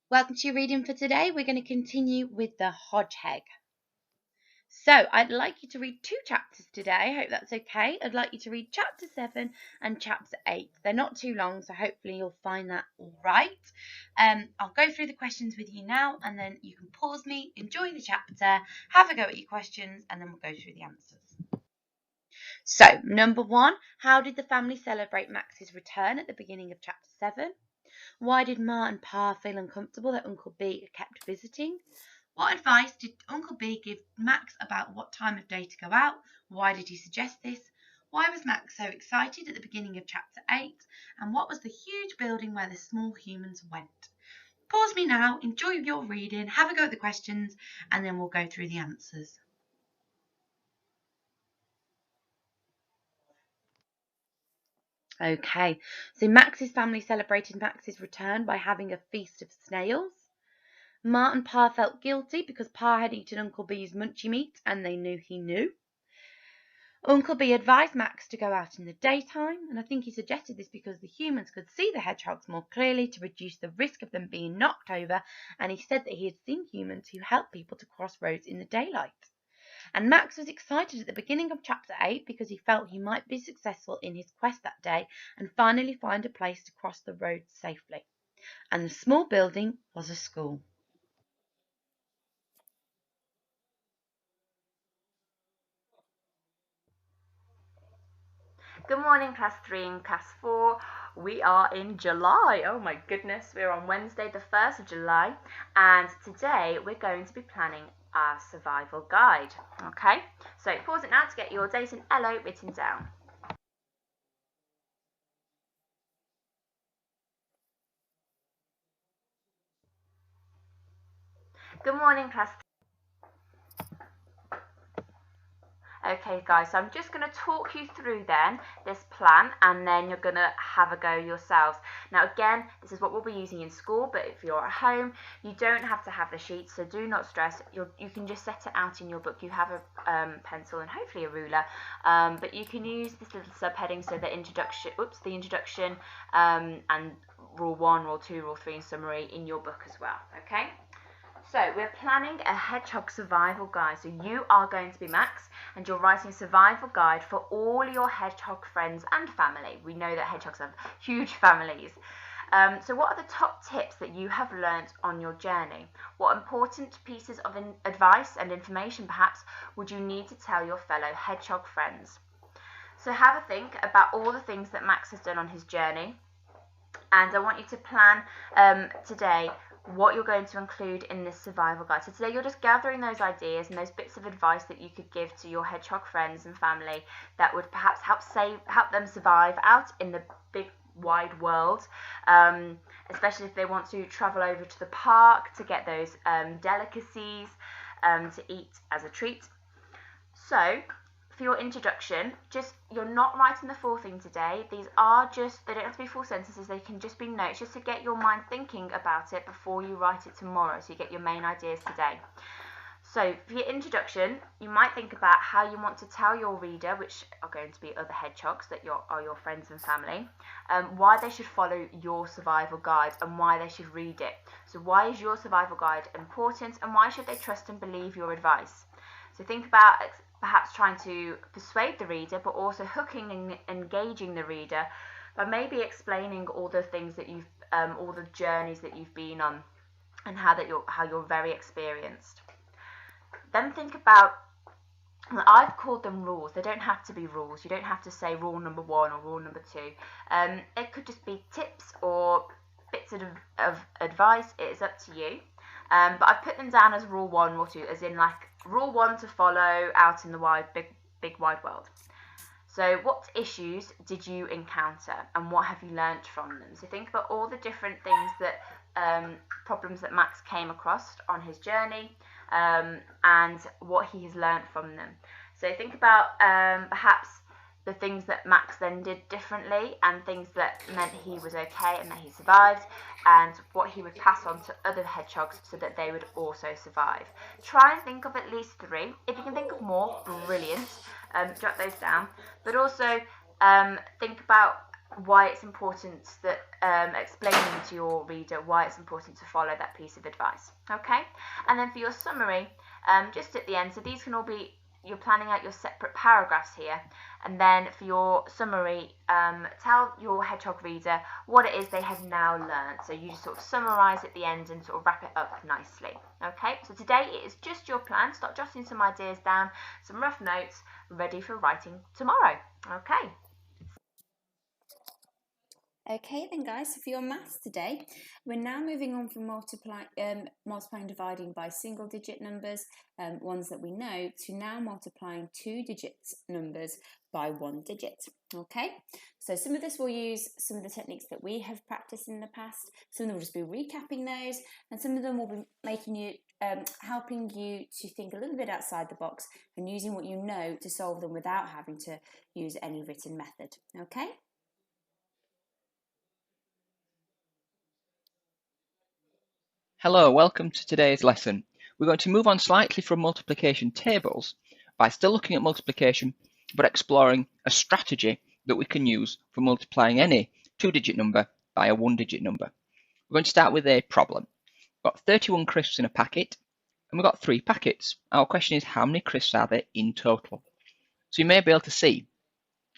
Welcome to your reading for today. We're going to continue with the Hodgehog. So I'd like you to read 2 chapters today. I hope that's okay. I'd like you to read chapter 7 and chapter 8. They're not too long, so hopefully you'll find that all right. I'll go through the questions with you now, and then you can pause me, enjoy the chapter, have a go at your questions, and then we'll go through the answers. So, number 1, how did the family celebrate Max's return at the beginning of chapter 7? Why did Ma and Pa feel uncomfortable that Uncle B kept visiting? What advice did Uncle B give Max about what time of day to go out? Why did he suggest this? Why was Max so excited at the beginning of chapter 8? And what was the huge building where the small humans went? Pause me now, enjoy your reading, have a go at the questions, and then we'll go through the answers. Okay, so Max's family celebrated Max's return by having a feast of snails. Ma and Pa felt guilty because Pa had eaten Uncle B's munchie meat and they knew he knew. Uncle B advised Max to go out in the daytime, and I think he suggested this because the humans could see the hedgehogs more clearly to reduce the risk of them being knocked over, and he said that he had seen humans who helped people to cross roads in the daylight. And Max was excited at the beginning of chapter 8 because he felt he might be successful in his quest that day and finally find a place to cross the road safely. And the small building was a school. Good morning, class 3 and class 4. We are in July. Oh my goodness, we're on Wednesday, the 1st of July, and today we're going to be planning our survival guide. Okay, so pause it now to get your dates in LO written down. Good morning, class. Okay guys, so I'm just going to talk you through then this plan, and then you're going to have a go yourselves. Now again, this is what we'll be using in school, but if you're at home, you don't have to have the sheets, so do not stress. You can just set it out in your book. You have a pencil and hopefully a ruler, but you can use this little subheading, so the introduction, and rule 1, rule 2, rule 3 and summary in your book as well, okay? So we're planning a hedgehog survival guide. So you are going to be Max, and you're writing a survival guide for all your hedgehog friends and family. We know that hedgehogs have huge families. So what are the top tips that you have learnt on your journey? What important pieces of advice and information perhaps would you need to tell your fellow hedgehog friends? So have a think about all the things that Max has done on his journey, and I want you to plan today what you're going to include in this survival guide. So today you're just gathering those ideas and those bits of advice that you could give to your hedgehog friends and family that would perhaps help them survive out in the big wide world, especially if they want to travel over to the park to get those delicacies to eat as a treat. So for your introduction, you're not writing the full thing today. They don't have to be full sentences, they can just be notes, just to get your mind thinking about it before you write it tomorrow, so you get your main ideas today. So for your introduction, you might think about how you want to tell your reader, which are going to be other hedgehogs that are your friends and family, why they should follow your survival guide and why they should read it. So why is your survival guide important, and why should they trust and believe your advice? So think about perhaps trying to persuade the reader, but also hooking and engaging the reader by maybe explaining all the things that all the journeys that you've been on, and how you're very experienced. Then think about, I've called them rules. They don't have to be rules. You don't have to say rule number 1 or rule number 2. It could just be tips or bits of advice. It is up to you. But I've put them down as rule 1, rule 2, as in like rule 1 to follow out in the big wide world. So what issues did you encounter, and what have you learnt from them? So think about all the different things that problems that Max came across on his journey, and what he has learnt from them. So think about perhaps the things that Max then did differently, and things that meant he was okay and that he survived, and what he would pass on to other hedgehogs so that they would also survive. Try and think of at least 3. If you can think of more, brilliant. Jot those down. But also think about why it's important that explaining to your reader why it's important to follow that piece of advice. Okay, and then for your summary, just at the end, so these can all be, you're planning out your separate paragraphs here, and then for your summary, tell your hedgehog reader what it is they have now learned. So you just sort of summarize at the end and sort of wrap it up nicely. Okay, so today it is just your plan. Start jotting some ideas down, some rough notes, ready for writing tomorrow. Okay. Okay then guys, so for your maths today, we're now moving on from multiplying and dividing by single digit numbers, ones that we know, to now multiplying 2-digit numbers by 1 digit. Okay, so some of this will use some of the techniques that we have practiced in the past, some of them will just be recapping those, and some of them will be making you helping you to think a little bit outside the box and using what you know to solve them without having to use any written method. Okay. Hello, welcome to today's lesson. We're going to move on slightly from multiplication tables by still looking at multiplication, but exploring a strategy that we can use for multiplying any 2-digit number by a 1-digit number. We're going to start with a problem. We've got 31 crisps in a packet, and we've got 3 packets. Our question is, how many crisps are there in total? So you may be able to see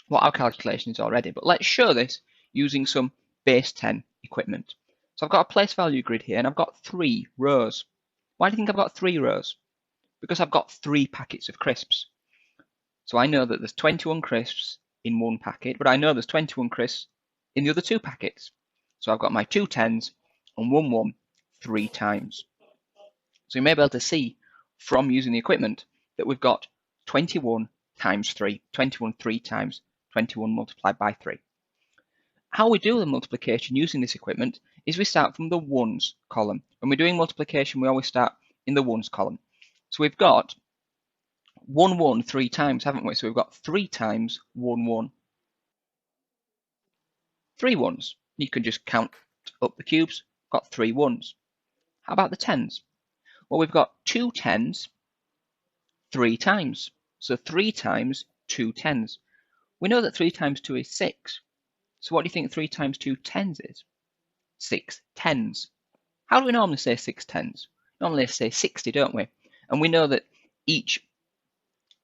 what our calculation is already, but let's show this using some base 10 equipment. So I've got a place value grid here, and I've got 3 rows. Why do you think I've got 3 rows? Because I've got 3 packets of crisps. So I know that there's 21 crisps in one packet, but I know there's 21 crisps in the other 2 packets. So I've got my 2 10s and 1 1 3 times. So you may be able to see from using the equipment that we've got 21 times 3, 21 3 times, 21 multiplied by 3. How we do the multiplication using this equipment is we start from the ones column. When we're doing multiplication, we always start in the ones column. So we've got 1 1 3 times, haven't we? So we've got 3 times 1 1. 3 ones. You can just count up the cubes. Got 3 ones. How about the tens? Well, we've got 2 10s 3 times. So 3 times 2 10s. We know that 3 times 2 is 6. So what do you think 3 times 2 tens is? 6 tens. How do we normally say 6 tens? Normally say 60, don't we? And we know that each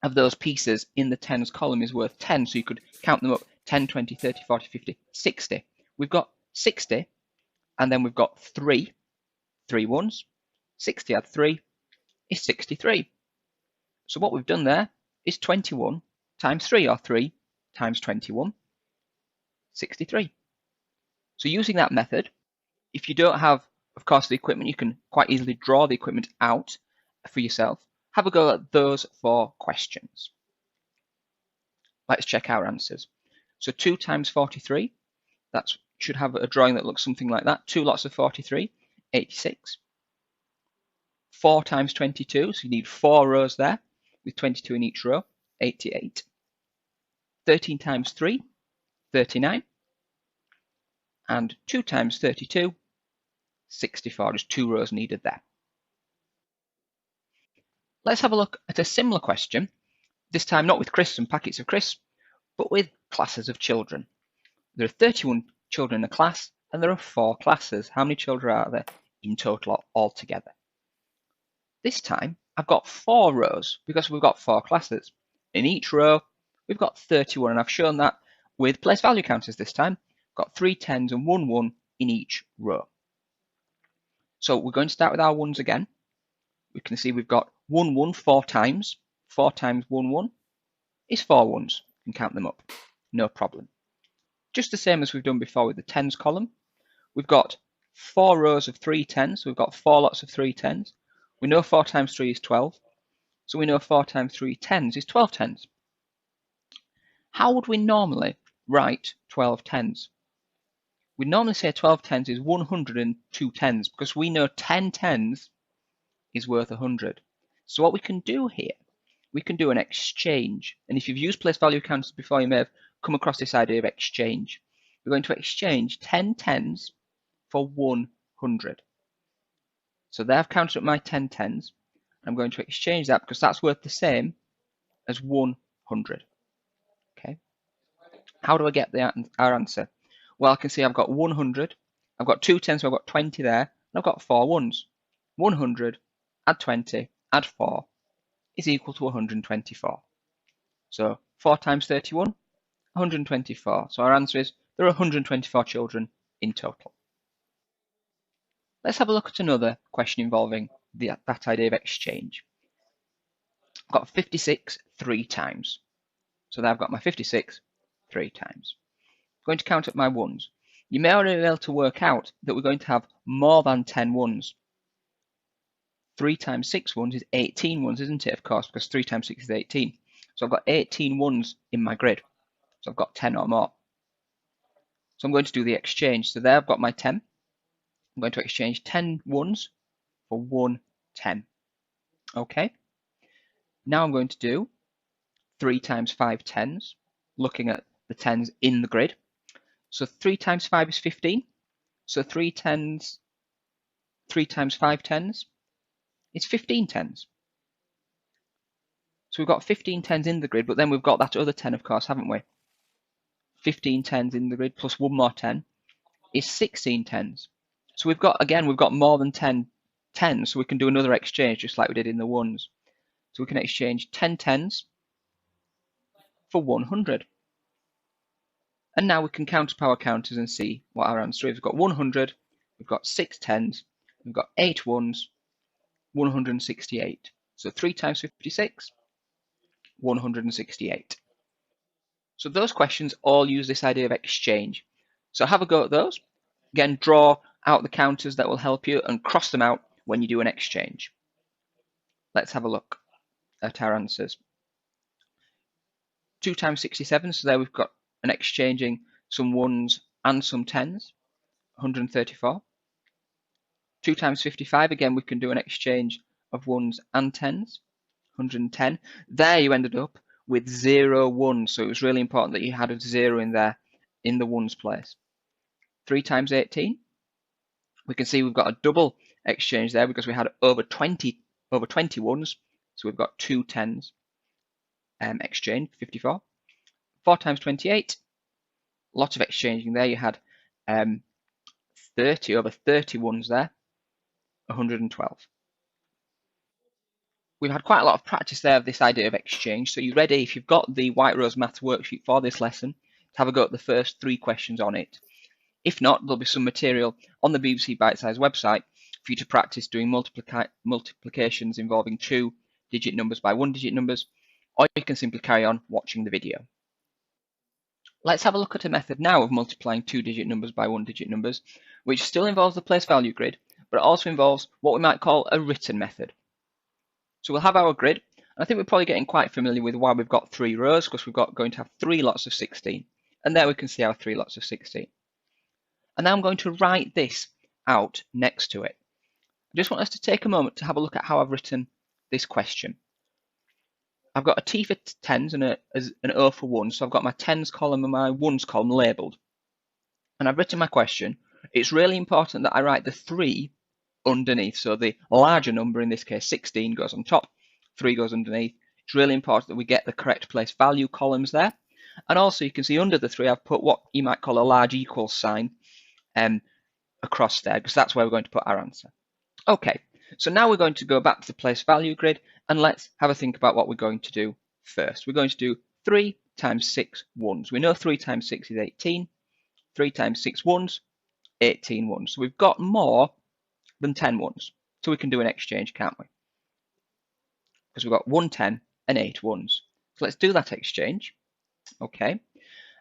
of those pieces in the tens column is worth 10, so you could count them up 10, 20, 30, 40, 50, 60. We've got 60, and then we've got 3 ones. 60 add 3 is 63. So what we've done there is 21 times 3, or 3 times 21, 63. So using that method, if you don't have, of course, the equipment, you can quite easily draw the equipment out for yourself. Have a go at those 4 questions. Let's check our answers. So 2 times 43, that should have a drawing that looks something like that. 2 lots of 43, 86. 4 times 22, so you need 4 rows there, with 22 in each row, 88. 13 times 3, 39. And 2 times 32, 64. Just 2 rows needed there. Let's have a look at a similar question, this time not with crisps and packets of crisps, but with classes of children. There are 31 children in a class, and there are 4 classes. How many children are there in total altogether? This time, I've got 4 rows because we've got 4 classes. In each row, we've got 31, and I've shown that with place value counters this time. Got 3 10s and 1 1 in each row. So we're going to start with our ones again. We can see we've got 1 1 4 times. 4 times 1 1 is 4 ones. You can count them up. No problem. Just the same as we've done before with the tens column. We've got 4 rows of 3 10s. So we've got 4 lots of 3 10s. We know 4 times 3 is 12. So we know 4 times 3 10s is 12 10s. How would we normally write 12 10s? We normally say 12 10s is 102 10s because we know 10 10s is worth 100. So what we can do here, we can do an exchange. And if you've used place value counters before, you may have come across this idea of exchange. We're going to exchange 10 10s for 100. So there I've counted up my 10 10s. I'm going to exchange that because that's worth the same as 100. Okay. How do I get our answer? Well, I can see I've got 100, I've got 2 10s, so I've got 20 there, and I've got 4 ones. 100, add 20, add 4 is equal to 124. So 4 times 31, 124. So our answer is there are 124 children in total. Let's have a look at another question involving that idea of exchange. I've got 56 3 times. So there I've got my 56 3 times. I'm going to count up my ones. You may already be able to work out that we're going to have more than 10 ones. 3 times 6 ones is 18 ones, isn't it? Of course, because 3 times 6 is 18. So I've got 18 ones in my grid. So I've got 10 or more. So I'm going to do the exchange. So there I've got my 10. I'm going to exchange 10 ones for 1 10. Okay. Now I'm going to do 3 times 5 10s, looking at the 10s in the grid. So 3 times 5 is 15. So 3 times 5 10s is 15 10s. So we've got 15 10s in the grid, but then we've got that other 10, of course, haven't we? 15 10s in the grid plus one more 10 is 16 10s. So we've got more than 10 10s, so we can do another exchange just like we did in the ones. So we can exchange 10 10s for 100. And now we can count up our counters and see what our answer is. We've got 100, we've got 6 10s, we've got 8 ones, 168. So 3 times 56, 168. So those questions all use this idea of exchange. So have a go at those. Again, draw out the counters that will help you and cross them out when you do an exchange. Let's have a look at our answers. 2 times 67, so there we've got an exchanging some ones and some 10s, 134. 2 times 55, again we can do an exchange of ones and 10s, 110. There you ended up with 0 ones, so it was really important that you had a 0 in there in the ones place. 3 times 18, we can see we've got a double exchange there because we had over 20 ones, so we've got 2 10s exchange, 54. 4 times 28, lots of exchanging there. You had over 30 ones there, 112. We've had quite a lot of practice there of this idea of exchange, so you're ready, if you've got the White Rose Maths worksheet for this lesson, to have a go at the first 3 questions on it. If not, there'll be some material on the BBC Bitesize website for you to practice doing multiplications involving 2-digit numbers by 1-digit numbers, or you can simply carry on watching the video. Let's have a look at a method now of multiplying 2-digit numbers by 1-digit numbers, which still involves the place value grid, but it also involves what we might call a written method. So we'll have our grid, and I think we're probably getting quite familiar with why we've got 3 rows, because we've got going to have 3 lots of 16. And there we can see our 3 lots of 16. And now I'm going to write this out next to it. I just want us to take a moment to have a look at how I've written this question. I've got a T for 10s and an O for 1s, so I've got my 10s column and my 1s column labelled. And I've written my question. It's really important that I write the 3 underneath, so the larger number, in this case 16, goes on top, 3 goes underneath. It's really important that we get the correct place value columns there. And also you can see under the 3 I've put what you might call a large equals sign across there, because that's where we're going to put our answer. Okay, so now we're going to go back to the place value grid, and let's have a think about what we're going to do first. We're going to do 3 times 6 ones. We know 3 times 6 is 18. 3 times 6 ones, 18 ones. So we've got more than 10 ones. So we can do an exchange, can't we? Because we've got 1 10 and 8 ones. So let's do that exchange. Okay.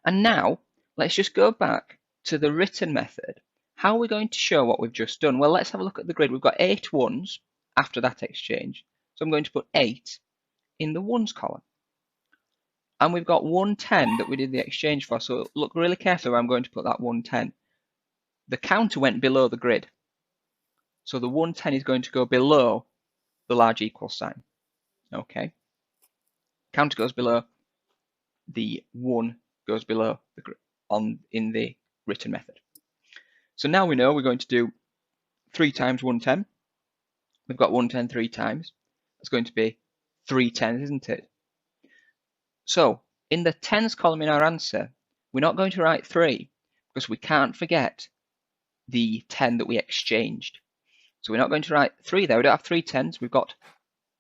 And now let's just go back to the written method. How are we going to show what we've just done? Well, let's have a look at the grid. We've got 8 ones after that exchange. So I'm going to put 8 in the ones column. And we've got 1 10 that we did the exchange for. So look really carefully where I'm going to put that 1 10. The counter went below the grid. So the 1 10 is going to go below the large equal sign. Okay. Counter goes below, the 1 goes below the grid in the written method. So now we know we're going to do 3 times 1 10. We've got 1 10 3 times. That's going to be 3 10s, isn't it? So in the tens column in our answer, we're not going to write 3, because we can't forget the 10 that we exchanged. So we're not going to write 3 there. We don't have 3 10s. We've got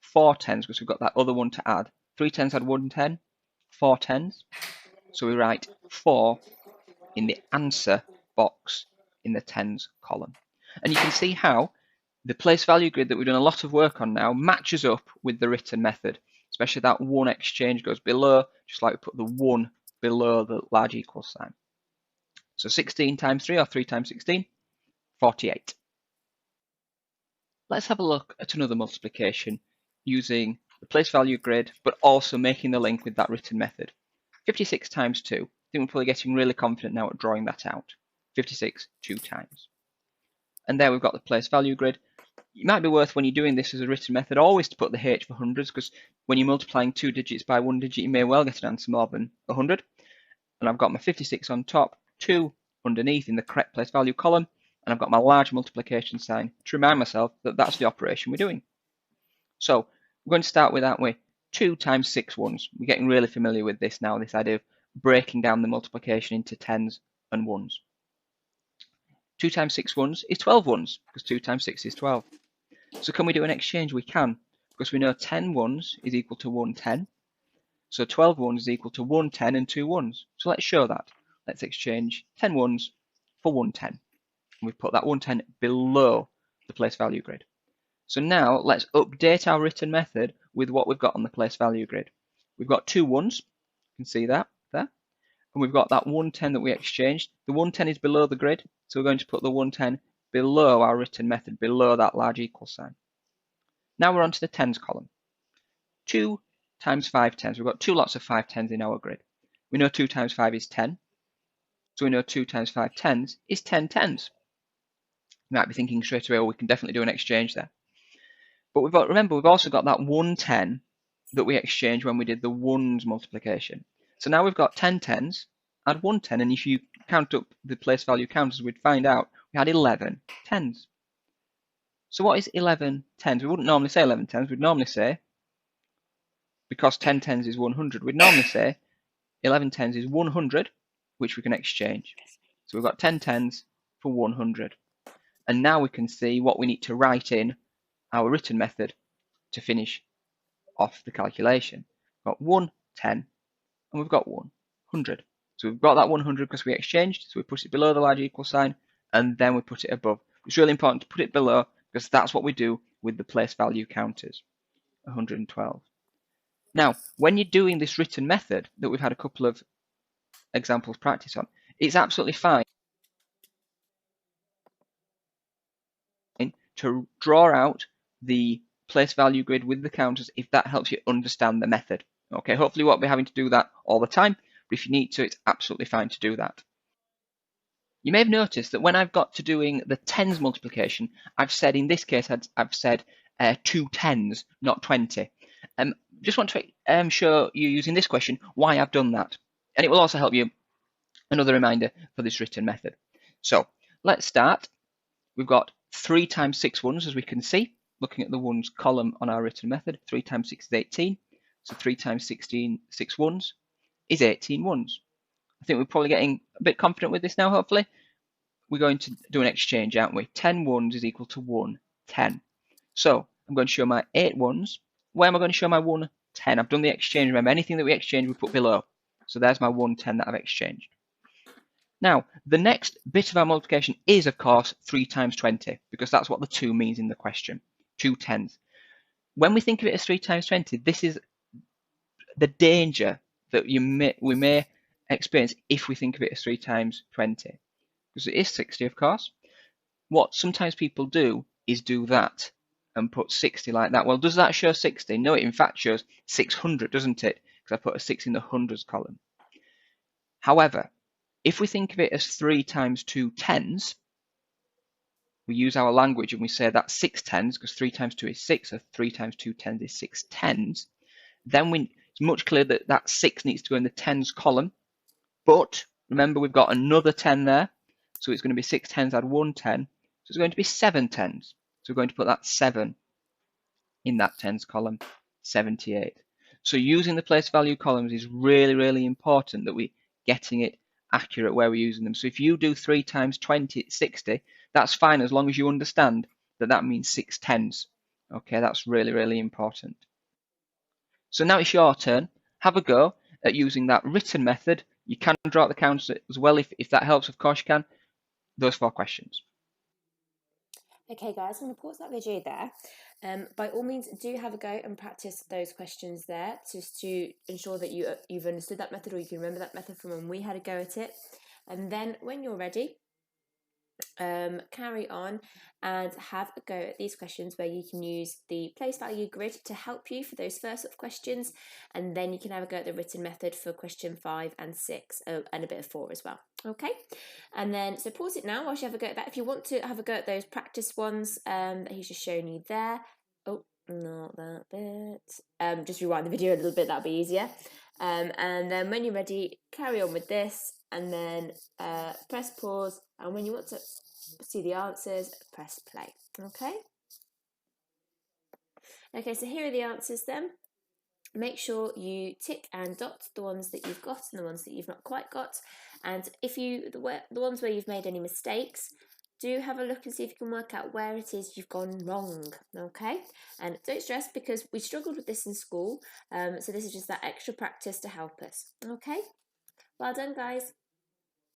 4 10s because we've got that other one to add. 3 10s had 1 10, 4 10s. So we write 4 in the answer box in the tens column. And you can see how the place value grid that we've done a lot of work on now matches up with the written method, especially that 1 exchange goes below, just like we put the 1 below the large equal sign. So 16 times 3, or 3 times 16, 48. Let's have a look at another multiplication using the place value grid, but also making the link with that written method. 56 times 2. I think we're probably getting really confident now at drawing that out. 56 2 times. And there we've got the place value grid. It might be worth, when you're doing this as a written method, always to put the H for hundreds, because when you're multiplying 2 digits by 1 digit, you may well get an answer more than 100. And I've got my 56 on top, 2 underneath in the correct place value column, and I've got my large multiplication sign to remind myself that that's the operation we're doing. So we're going to start with, aren't we, 2 times 6 ones. We're getting really familiar with this now, this idea of breaking down the multiplication into tens and ones. 2 times 6 ones is 12 ones, because 2 times 6 is 12. So can we do an exchange? We can, because we know 10 ones is equal to 1 10. So 12 ones is equal to 1 10 and 2 ones. So let's show that. Let's exchange 10 ones for 1 10. And we've put that 1 10 below the place value grid. So now let's update our written method with what we've got on the place value grid. We've got 2 ones. You can see that there. And we've got that 1 10 that we exchanged. The 1 10 is below the grid, so we're going to put the 1 10 below our written method, below that large equal sign. Now we're on to the tens column. 2 times 5 tens. We've got 2 lots of 5 tens in our grid. We know 2 times 5 is 10. So we know 2 times 5 tens is 10 tens. You might be thinking straight away, well, we can definitely do an exchange there. But remember, we've also got that 1 10 that we exchanged when we did the ones multiplication. So now we've got 10 tens, add 1 10, and if you count up the place value counters, we'd find out we had 11 tens. So what is 11 tens? We wouldn't normally say 11 tens. We'd normally say, because 10 tens is 100, we'd normally say 11 tens is 100, which we can exchange. So we've got 10 tens for 100. And now we can see what we need to write in our written method to finish off the calculation. We've got 1 10 and we've got 100. So we've got that 100 because we exchanged, so we put it below the large equal sign, and then we put it above. It's really important to put it below because that's what we do with the place value counters. 112. Now, when you're doing this written method that we've had a couple of examples practice on, it's absolutely fine to draw out the place value grid with the counters if that helps you understand the method. Okay, hopefully you won't be having to do that all the time, but if you need to, it's absolutely fine to do that. You may have noticed that when I've got to doing the tens multiplication, I've said, in this case, I've said 2 tens, not 20. Just want to show you using this question why I've done that. And it will also help you, another reminder for this written method. So let's start. We've got 3 times 6 ones, as we can see, looking at the ones column on our written method. 3 times 6 is 18. So 3 times 16, 6 ones is 18 ones. I think we're probably getting a bit confident with this now, hopefully. We're going to do an exchange, aren't we? 10 ones is equal to 1 10. So I'm going to show my 8 ones. Where am I going to show my 1 10? I've done the exchange. Remember, anything that we exchange, we put below. So there's my 1 10 that I've exchanged. Now, the next bit of our multiplication is, of course, 3 times 20, because that's what the 2 means in the question. 2 tens. When we think of it as 3 times 20, this is the danger that we may experience if we think of it as 3 times 20. Because it is 60, of course. What sometimes people do is do that and put 60 like that. Well, does that show 60? No, it in fact shows 600, doesn't it? Because I put a 6 in the hundreds column. However, if we think of it as 3 times 2 tens, we use our language and we say that's 6 tens, because 3 times 2 is 6, so 3 times 2 tens is 6 tens. Then it's much clearer that that 6 needs to go in the tens column. But remember, we've got another 10 there, so it's going to be 6 tens add 1 10, so it's going to be 7 tens. So we're going to put that 7 in that tens column, 78. So using the place value columns is really, really important that we're getting it accurate where we're using them. So if you do 3 times 20, 60, that's fine as long as you understand that that means 6 tens. Okay, that's really, really important. So now it's your turn. Have a go at using that written method. You can draw out the counter as well if that helps, of course you can. Those 4 questions. Okay guys, I'm going to pause that video there. By all means, do have a go and practice those questions there, just to ensure that you've understood that method, or you can remember that method from when we had a go at it. And then when you're ready, carry on and have a go at these questions where you can use the place value grid to help you for those first of questions, and then you can have a go at the written method for question 5 and 6 and a bit of 4 as well. Okay, and then so pause it now whilst you have a go at that. If you want to have a go at those practice ones that he's just shown you there, oh, not that bit, just rewind the video a little bit, that'll be easier. And then when you're ready, carry on with this, and then press pause, and when you want to see the answers, press play. Okay, so here are the answers then. Make sure you tick and dot the ones that you've got and the ones that you've not quite got, and if you the ones where you've made any mistakes, do have a look and see if you can work out where it is you've gone wrong. Okay, and don't stress, because we struggled with this in school, so this is just that extra practice to help us. Okay, well done guys.